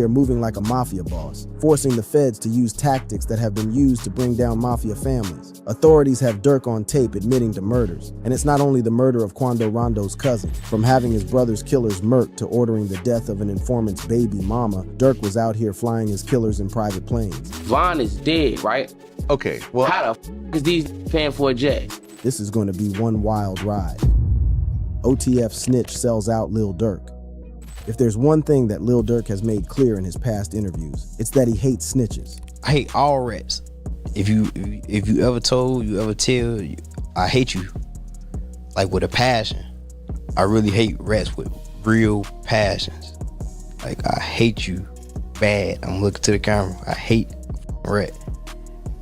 are moving like a mafia boss, forcing the feds to use tactics that have been used to bring down mafia families. Authorities have Durk on tape admitting to murders, and it's not only the murder of Quando Rondo's cousin. From having his brother's killers murked to ordering the death of an informant's baby mama, Durk was out here flying his killers in private planes. Von is dead, right? Okay, well, How the is these paying for a jet? This is going to be one wild ride. OTF snitch sells out Lil Durk. If there's one thing that Lil Durk has made clear in his past interviews, it's that he hates snitches. I hate all rats. If you ever told, you ever tell, I hate you, like with a passion. I really hate rats with real passions. Like, I hate you bad. I'm looking to the camera. I hate a rat.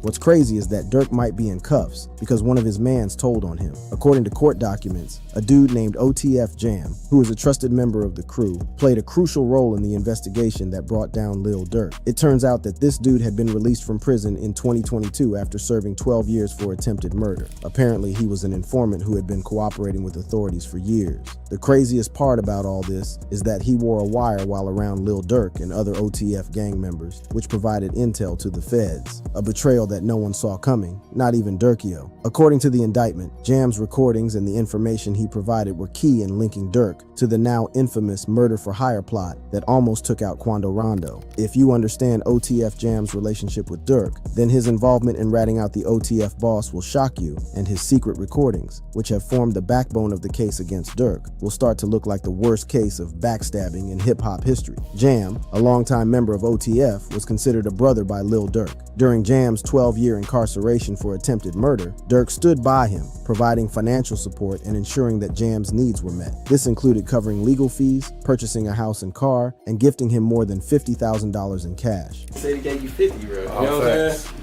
What's crazy is that Durk might be in cuffs because one of his mans told on him. According to court documents, a dude named OTF Jam, who is a trusted member of the crew, played a crucial role in the investigation that brought down Lil Durk. It turns out that this dude had been released from prison in 2022 after serving 12 years for attempted murder. Apparently, he was an informant who had been cooperating with authorities for years. The craziest part about all this is that he wore a wire while around Lil Durk and other OTF gang members, which provided intel to the feds, a betrayal that no one saw coming, not even Durkio. According to the indictment, Jam's recordings and the information he provided were key in linking Durk to the now infamous murder-for-hire plot that almost took out Quando Rondo. If you understand OTF Jam's relationship with Durk, then his involvement in ratting out the OTF boss will shock you, and his secret recordings, which have formed the backbone of the case against Durk, will start to look like the worst case of backstabbing in hip-hop history. Jam, a longtime member of OTF, was considered a brother by Lil Durk. During Jam's 12-year incarceration for attempted murder, Durk stood by him, providing financial support and ensuring that Jam's needs were met. This included covering legal fees, purchasing a house and car, and gifting him more than $50,000 in cash. Say they gave you 50, bro. You know what I'm saying?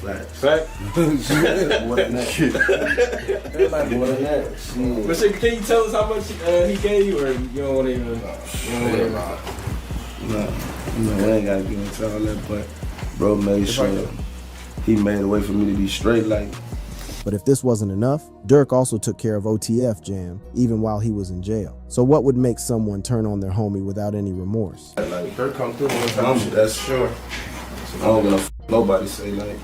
Fact. More than that. Shit. More than that. Shit. But shit, can you tell us how much he gave you, or you don't want to even? No, we ain't gotta get into all that, but bro made sure he made a way for me to be straight, like. But if this wasn't enough, Durk also took care of OTF Jam, even while he was in jail. So what would make someone turn on their homie without any remorse? Like, Durk come through one time, that's sure. I don't give a nobody say, like,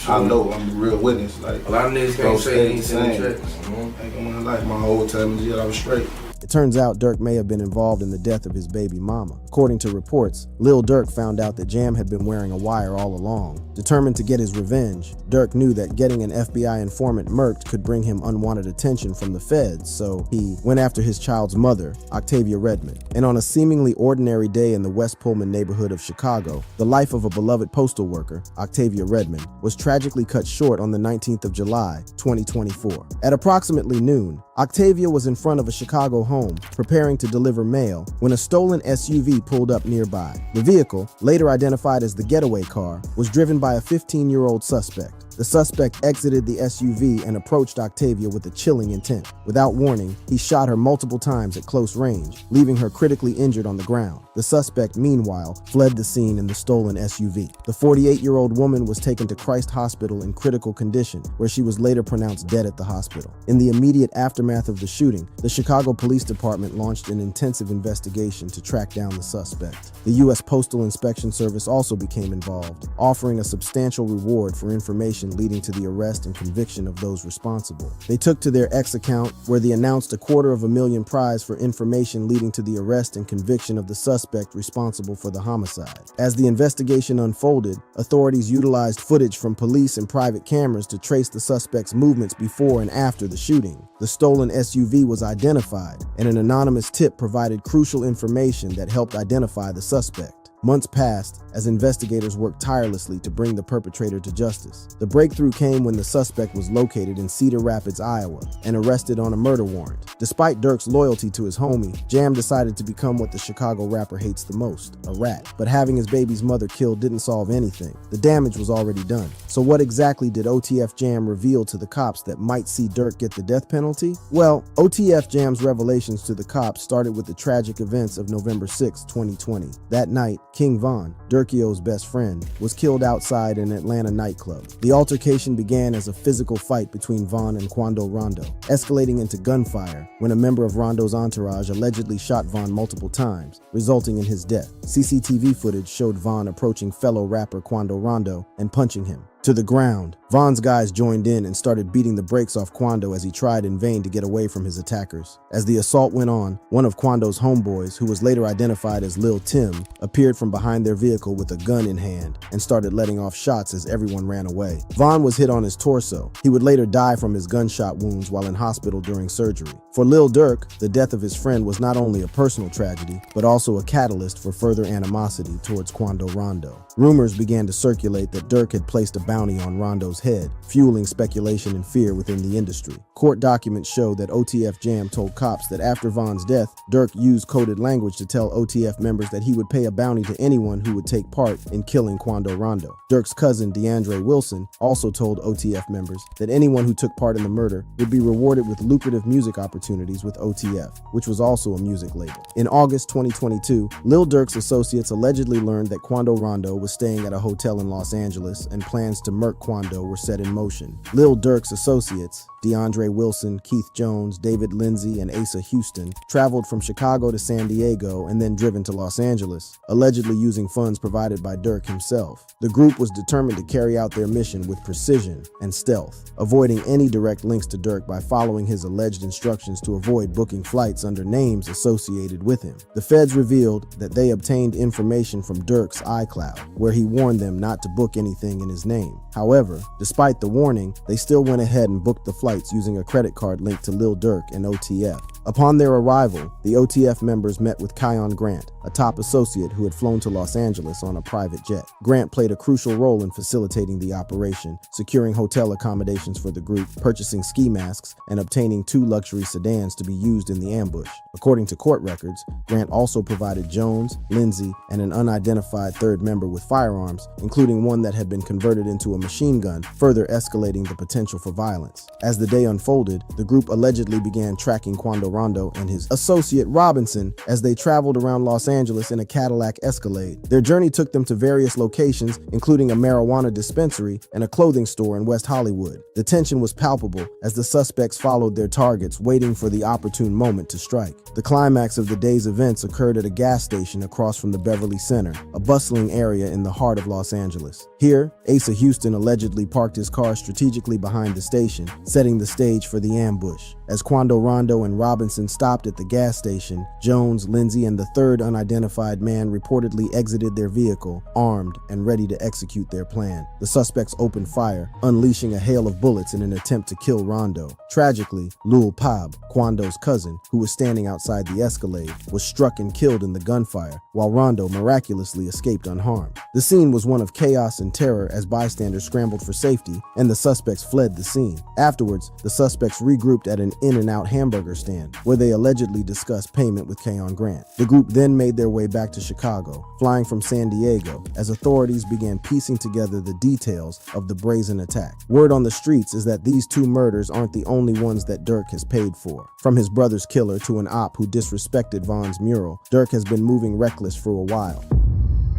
I know I'm a real witness. Like, a lot of niggas can't say he seen the tricks. Like, in my life, my whole time in jail, I was straight. It turns out Durk may have been involved in the death of his baby mama. According to reports, Lil Durk found out that Jam had been wearing a wire all along. Determined to get his revenge, Durk knew that getting an FBI informant murked could bring him unwanted attention from the feds, so he went after his child's mother, Octavia Redmond. And on a seemingly ordinary day in the West Pullman neighborhood of Chicago, the life of a beloved postal worker, Octavia Redmond, was tragically cut short on the 19th of July, 2024. At approximately noon, Octavia was in front of a Chicago home, preparing to deliver mail, when a stolen SUV pulled up nearby. The vehicle, later identified as the getaway car, was driven by a 15-year-old suspect. The suspect exited the SUV and approached Octavia with a chilling intent. Without warning, he shot her multiple times at close range, leaving her critically injured on the ground. The suspect, meanwhile, fled the scene in the stolen SUV. The 48-year-old woman was taken to Christ Hospital in critical condition, where she was later pronounced dead at the hospital. In the immediate aftermath of the shooting, the Chicago Police Department launched an intensive investigation to track down the suspect. The U.S. Postal Inspection Service also became involved, offering a substantial reward for information leading to the arrest and conviction of those responsible. They took to their X account, where they announced a $250,000 prize for information leading to the arrest and conviction of the suspect responsible for the homicide. As the investigation unfolded, authorities utilized footage from police and private cameras to trace the suspect's movements before and after the shooting. The stolen SUV was identified, and an anonymous tip provided crucial information that helped identify the suspect. Months passed as investigators worked tirelessly to bring the perpetrator to justice. The breakthrough came when the suspect was located in Cedar Rapids, Iowa, and arrested on a murder warrant. Despite Durk's loyalty to his homie, Jam decided to become what the Chicago rapper hates the most, a rat. But having his baby's mother killed didn't solve anything. The damage was already done. So what exactly did OTF Jam reveal to the cops that might see Durk get the death penalty? Well, OTF Jam's revelations to the cops started with the tragic events of November 6, 2020. That night, King Von, Durk's Durkio's best friend, was killed outside an Atlanta nightclub. The altercation began as a physical fight between Vaughn and Quando Rondo, escalating into gunfire when a member of Rondo's entourage allegedly shot Vaughn multiple times, resulting in his death. CCTV footage showed Vaughn approaching fellow rapper Quando Rondo and punching him to the ground. Vaughn's guys joined in and started beating the brakes off Quando as he tried in vain to get away from his attackers. As the assault went on, one of Quando's homeboys, who was later identified as Lil Tim, appeared from behind their vehicle with a gun in hand and started letting off shots as everyone ran away. Vaughn was hit on his torso. He would later die from his gunshot wounds while in hospital during surgery. For Lil Durk, the death of his friend was not only a personal tragedy, but also a catalyst for further animosity towards Quando Rondo. Rumors began to circulate that Durk had placed a bounty on Rondo's head, fueling speculation and fear within the industry. Court documents show that OTF Jam told cops that after Vaughn's death, Durk used coded language to tell OTF members that he would pay a bounty to anyone who would take part in killing Quando Rondo. Durk's cousin, DeAndre Wilson, also told OTF members that anyone who took part in the murder would be rewarded with lucrative music opportunities with OTF, which was also a music label. In August 2022, Lil Durk's associates allegedly learned that Quando Rondo was staying at a hotel in Los Angeles and plans to murk Quando were set in motion. Lil Durk's associates, DeAndre Wilson, Keith Jones, David Lindsay, and Asa Houston, traveled from Chicago to San Diego and then driven to Los Angeles, allegedly using funds provided by Durk himself. The group was determined to carry out their mission with precision and stealth, avoiding any direct links to Durk by following his alleged instructions to avoid booking flights under names associated with him. The feds revealed that they obtained information from Durk's iCloud, where he warned them not to book anything in his name. However, despite the warning, they still went ahead and booked the flights using a credit card linked to Lil Durk and OTF. Upon their arrival, the OTF members met with Keon Grant, a top associate who had flown to Los Angeles on a private jet. Grant played a crucial role in facilitating the operation, securing hotel accommodations for the group, purchasing ski masks, and obtaining 2 luxury sedans to be used in the ambush. According to court records, Grant also provided Jones, Lindsay, and an unidentified third member with firearms, including one that had been converted into a machine gun, further escalating the potential for violence. As the day unfolded, the group allegedly began tracking Quando Rondo and his associate Robinson as they traveled around Los Angeles in a Cadillac Escalade. Their journey took them to various locations, including a marijuana dispensary and a clothing store in West Hollywood. The tension was palpable as the suspects followed their targets, waiting for the opportune moment to strike. The climax of the day's events occurred at a gas station across from the Beverly Center, a bustling area in the heart of Los Angeles. Here, Asa Houston allegedly parked his car strategically behind the station, setting the stage for the ambush. As Quando Rondo and Robinson stopped at the gas station, Jones, Lindsay, and the third unidentified man reportedly exited their vehicle, armed and ready to execute their plan. The suspects opened fire, unleashing a hail of bullets in an attempt to kill Rondo. Tragically, Lul Pab, Quando's cousin, who was standing outside the Escalade, was struck and killed in the gunfire, while Rondo miraculously escaped unharmed. The scene was one of chaos and terror as bystanders scrambled for safety, and the suspects fled the scene. Afterwards, the suspects regrouped at an In-N-Out hamburger stand, where they allegedly discussed payment with Keon Grant. The group then made their way back to Chicago, flying from San Diego, as authorities began piecing together the details of the brazen attack. Word on the streets is that these 2 murders aren't the only ones that Durk has paid for. From his brother's killer to an op who disrespected Vaughn's mural, Durk has been moving reckless for a while.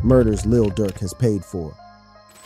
Murders Lil Durk has paid for.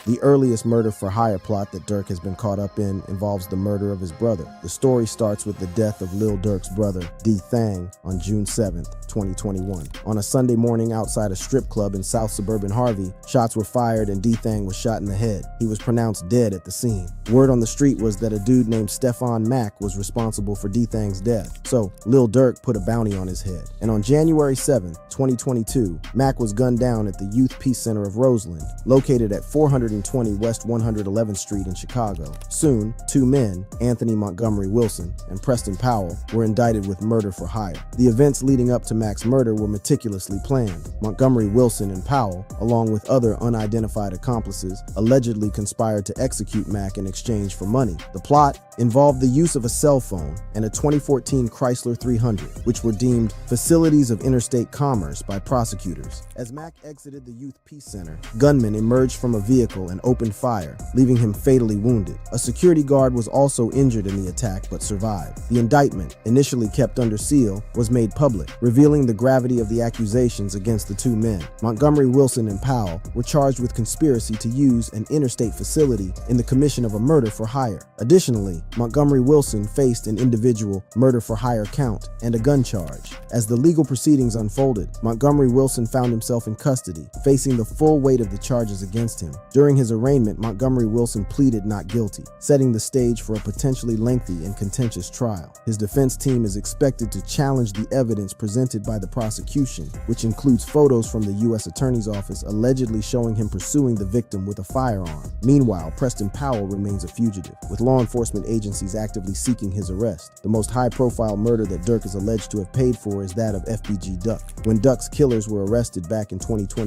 The earliest murder-for-hire plot that Durk has been caught up in involves the murder of his brother. The story starts with the death of Lil Durk's brother, D Thang, on June 7th, 2021. On a Sunday morning outside a strip club in South Suburban Harvey, shots were fired and D Thang was shot in the head. He was pronounced dead at the scene. Word on the street was that a dude named Stefan Mack was responsible for D Thang's death, so Lil Durk put a bounty on his head. And on January 7th, 2022, Mack was gunned down at the Youth Peace Center of Roseland, located at 420 West 111th Street in Chicago. Soon, 2 men, Anthony Montgomery Wilson and Preston Powell, were indicted with murder for hire. The events leading up to Mack's murder were meticulously planned. Montgomery Wilson and Powell, along with other unidentified accomplices, allegedly conspired to execute Mack in exchange for money. The plot involved the use of a cell phone and a 2014 Chrysler 300, which were deemed facilities of interstate commerce by prosecutors. As Mack exited the Youth Peace Center, gunmen emerged from a vehicle vehicle and opened fire, leaving him fatally wounded. A security guard was also injured in the attack but survived. The indictment, initially kept under seal, was made public, revealing the gravity of the accusations against the two men. Montgomery Wilson and Powell were charged with conspiracy to use an interstate facility in the commission of a murder for hire. Additionally, Montgomery Wilson faced an individual murder for hire count and a gun charge. As the legal proceedings unfolded, Montgomery Wilson found himself in custody, facing the full weight of the charges against him. During his arraignment, Montgomery Wilson pleaded not guilty, setting the stage for a potentially lengthy and contentious trial. His defense team is expected to challenge the evidence presented by the prosecution, which includes photos from the U.S. Attorney's Office allegedly showing him pursuing the victim with a firearm. Meanwhile, Preston Powell remains a fugitive, with law enforcement agencies actively seeking his arrest. The most high-profile murder that Durk is alleged to have paid for is that of FBG Duck. When Duck's killers were arrested back in 2021,